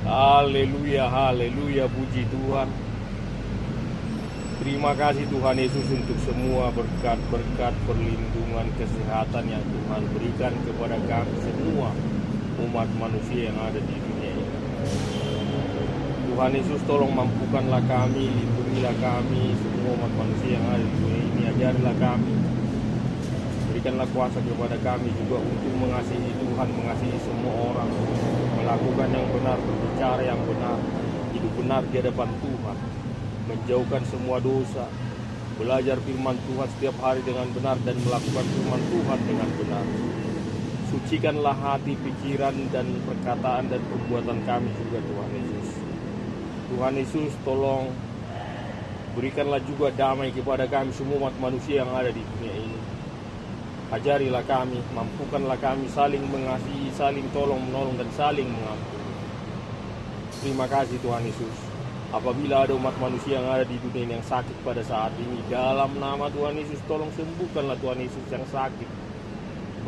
Haleluya, haleluya, puji Tuhan. Terima kasih Tuhan Yesus untuk semua berkat-berkat, perlindungan, kesehatan yang Tuhan berikan kepada kami semua umat manusia yang ada di dunia ini. Tuhan Yesus, tolong mampukanlah kami, lindungilah kami, semua umat manusia yang ada di dunia ini. Ajarilah kami, berikanlah kuasa kepada kami juga untuk mengasihi Tuhan, mengasihi semua orang, melakukan yang benar, berbicara yang benar, hidup benar di hadapan Tuhan, menjauhkan semua dosa, belajar firman Tuhan setiap hari dengan benar dan melakukan firman Tuhan dengan benar. Sucikanlah hati, pikiran, dan perkataan dan perbuatan kami juga Tuhan Yesus. Tuhan Yesus, tolong berikanlah juga damai kepada kami semua umat manusia yang ada di dunia ini. Ajarilah kami, mampukanlah kami saling mengasihi, saling tolong-menolong, dan saling mengampuni. Terima kasih Tuhan Yesus. Apabila ada umat manusia yang ada di dunia ini yang sakit pada saat ini, dalam nama Tuhan Yesus, tolong sembuhkanlah Tuhan Yesus yang sakit.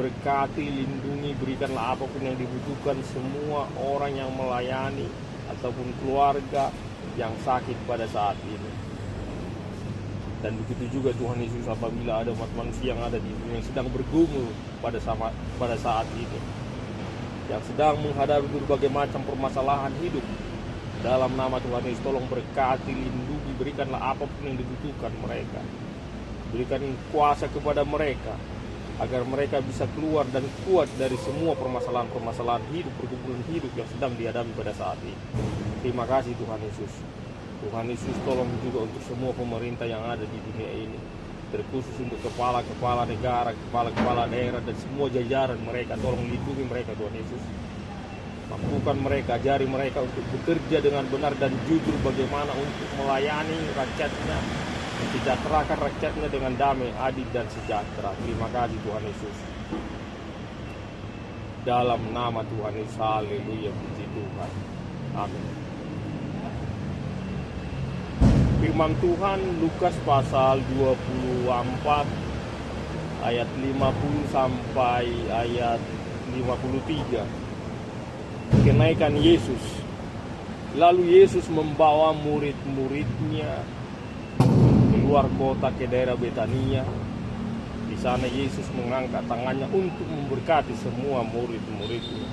Berkati, lindungi, berikanlah apapun yang dibutuhkan semua orang yang melayani ataupun keluarga yang sakit pada saat ini. Dan begitu juga Tuhan Yesus, apabila ada umat manusia yang ada di dunia yang sedang bergumul pada saat ini, yang sedang menghadapi berbagai macam permasalahan hidup, dalam nama Tuhan Yesus, tolong berkati, lindungi, berikanlah apapun yang dibutuhkan mereka. Berikan kuasa kepada mereka, agar mereka bisa keluar dan kuat dari semua permasalahan-permasalahan hidup, pergumulan hidup yang sedang dihadapi pada saat ini. Terima kasih Tuhan Yesus. Tuhan Yesus, tolong juga untuk semua pemerintah yang ada di dunia ini, terkhusus untuk kepala-kepala negara, kepala-kepala daerah, dan semua jajaran mereka. Tolong lindungi mereka Tuhan Yesus. Mampukan mereka, ajari mereka untuk bekerja dengan benar dan jujur, bagaimana untuk melayani rakyatnya, mensejahterakan rakyatnya dengan damai, adil, dan sejahtera. Terima kasih Tuhan Yesus. Dalam nama Tuhan Yesus, haleluya, puji Tuhan. Amin. Firman Tuhan Lukas pasal 24 ayat 50 sampai ayat 53. Kenaikan Yesus. Lalu Yesus membawa murid-muridnya keluar kota ke daerah Betania. Di sana Yesus mengangkat tangannya untuk memberkati semua murid-muridnya.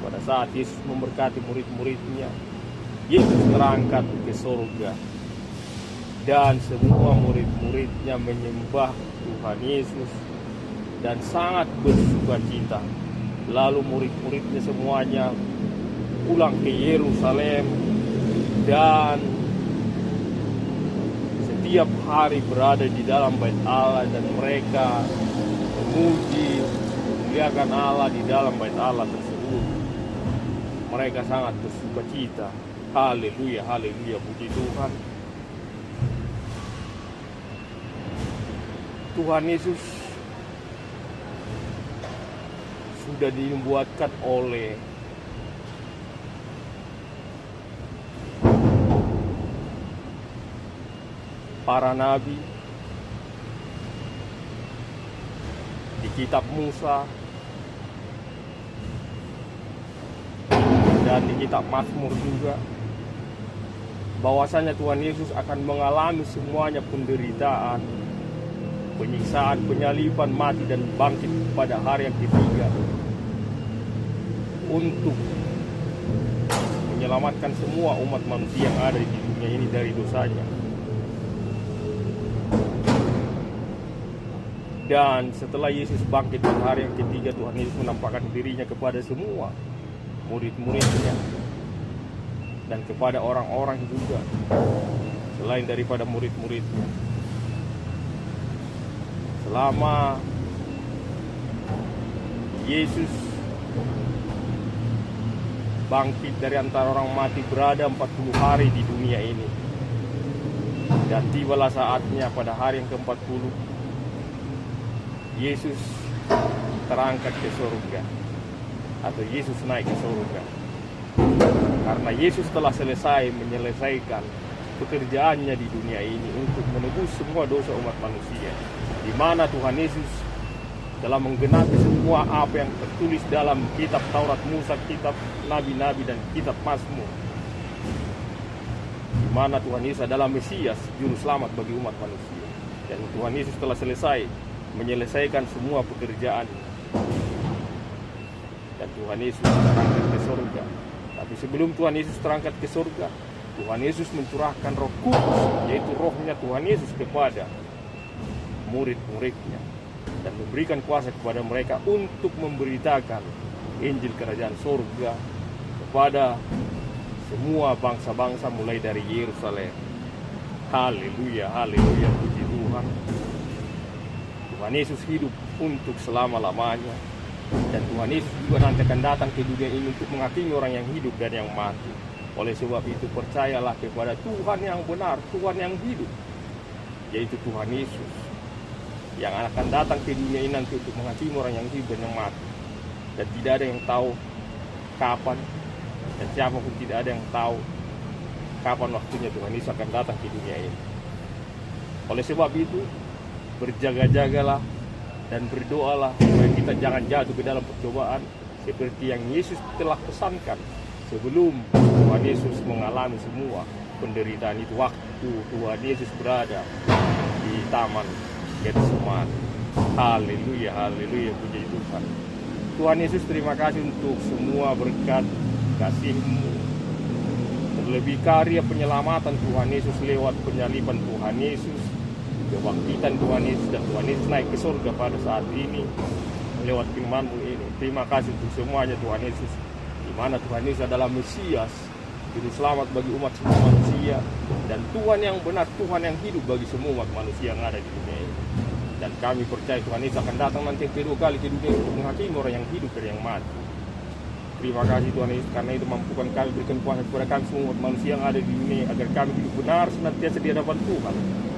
Pada saat Yesus memberkati murid-muridnya, Yesus terangkat ke surga, dan semua murid-muridnya menyembah Tuhan Yesus dan sangat bersukacita. Lalu murid-muridnya semuanya pulang ke Yerusalem dan setiap hari berada di dalam bait Allah, dan mereka memuji, memuliakan Allah di dalam bait Allah tersebut. Mereka sangat bersukacita. Haleluya, haleluya, puji Tuhan. Tuhan Yesus sudah dibuatkan oleh para nabi di kitab Musa dan di kitab Mazmur juga, bahwasanya Tuhan Yesus akan mengalami semuanya penderitaan, penyiksaan, penyaliban, mati, dan bangkit pada hari yang ketiga untuk menyelamatkan semua umat manusia yang ada di dunia ini dari dosanya. Dan setelah Yesus bangkit pada hari yang ketiga, Tuhan Yesus menampakkan dirinya kepada semua murid-muridnya dan kepada orang-orang juga selain daripada murid-muridnya. Selama Yesus bangkit dari antara orang mati, berada 40 hari di dunia ini, dan tibalah saatnya pada hari yang ke-40 Yesus terangkat ke surga, atau Yesus naik ke surga. Karena Yesus telah selesai menyelesaikan pekerjaannya di dunia ini untuk menebus semua dosa umat manusia, di mana Tuhan Yesus dalam menggenapi semua apa yang tertulis dalam kitab Taurat Musa, kitab Nabi-Nabi, dan kitab Mazmur, di mana Tuhan Yesus adalah Mesias, Juru Selamat bagi umat manusia. Dan Tuhan Yesus telah selesai menyelesaikan semua pekerjaan. Dan Tuhan Yesus terangkat ke surga. Tapi sebelum Tuhan Yesus terangkat ke surga, Tuhan Yesus mencurahkan Roh Kudus, yaitu rohnya Tuhan Yesus kepada murid-muridnya, dan memberikan kuasa kepada mereka untuk memberitakan Injil Kerajaan Surga kepada semua bangsa-bangsa mulai dari Yerusalem. Haleluya, haleluya, puji Tuhan. Tuhan Yesus hidup untuk selama-lamanya, dan Tuhan Yesus juga nanti akan datang ke dunia ini untuk menghakimi orang yang hidup dan yang mati. Oleh sebab itu percayalah kepada Tuhan yang benar, Tuhan yang hidup, yaitu Tuhan Yesus, yang akan datang ke dunia ini nanti untuk menghakimi orang yang hidup dan yang mati. Dan tidak ada yang tahu kapan, dan siapapun tidak ada yang tahu kapan waktunya Tuhan Yesus akan datang ke dunia ini. Oleh sebab itu, berjaga-jagalah dan berdoalah supaya kita jangan jatuh ke dalam percobaan seperti yang Yesus telah pesankan sebelum Tuhan Yesus mengalami semua penderitaan itu waktu Tuhan Yesus berada di Taman Getsemani. Haleluya, haleluya, puji Tuhan. Tuhan Yesus, terima kasih untuk semua berkat kasih-Mu, terlebih karya penyelamatan Tuhan Yesus lewat penyaliban Tuhan Yesus, kebangkitan Tuhan Yesus, dan Tuhan Yesus naik ke surga pada saat ini lewat firman-Mu ini. Terima kasih untuk semuanya Tuhan Yesus, di mana Tuhan Yesus adalah Mesias, Juru Selamat bagi umat semua manusia, dan Tuhan yang benar, Tuhan yang hidup bagi semua umat manusia yang ada di dunia ini. Dan kami percaya Tuhan Yesus akan datang nanti kedua kali ke dunia untuk menghakimi orang yang hidup dan yang mati. Terima kasih Tuhan Yesus, karena itu mampukan kami, berikan kuasa kepada kami semua umat manusia yang ada di dunia, agar kami hidup benar senantiasa di hadapan Tuhan,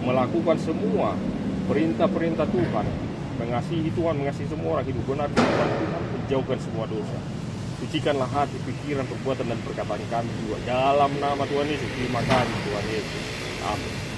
melakukan semua perintah-perintah Tuhan, mengasihi Tuhan, mengasihi semua orang, hidup benar di hadapan Tuhan, menjauhkan semua dosa. Sucikanlah hati, pikiran, perbuatan, dan perkataan kami juga dalam nama Tuhan Yesus. Terima kasih Tuhan Yesus. Amin.